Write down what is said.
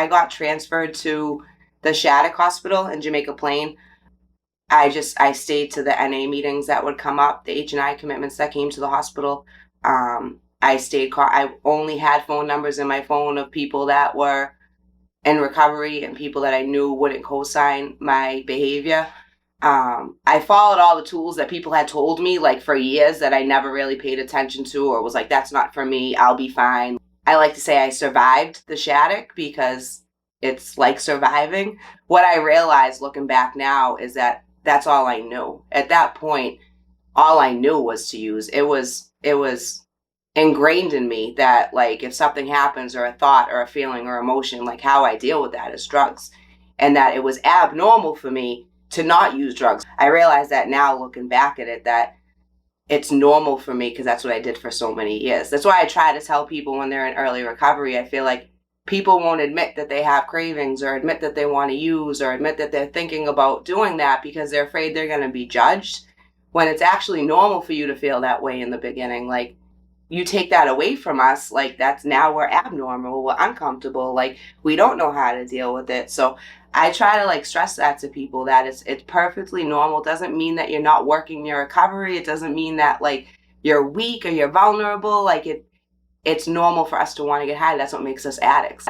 I got transferred to the Shattuck Hospital in Jamaica Plain. I stayed to the NA meetings that would come up, the H&I commitments that came to the hospital. I only had phone numbers in my phone of people that were in recovery and people that I knew wouldn't co-sign my behavior. I followed all the tools that people had told me like for years that I never really paid attention to, or was like, that's not for me, I'll be fine. I like to say I survived the Shattuck because it's like surviving. What I realized looking back now is that that's all I knew. At that point, all I knew was to use. It was ingrained in me that like if something happens or a thought or a feeling or emotion, like how I deal with that is drugs. And that it was abnormal for me to not use drugs. I realize that now looking back at it, that it's normal for me because that's what I did for so many years. That's why I try to tell people when they're in early recovery. I feel like people won't admit that they have cravings or admit that they want to use or admit that they're thinking about doing that because they're afraid they're going to be judged, when it's actually normal for you to feel that way in the beginning. Like, you take that away from us, like that's now we're abnormal, we're uncomfortable, like we don't know how to deal with it. So I try to like stress that to people that it's perfectly normal. It doesn't mean that you're not working your recovery. It doesn't mean that like you're weak or you're vulnerable. Like it's normal for us to want to get high. That's what makes us addicts.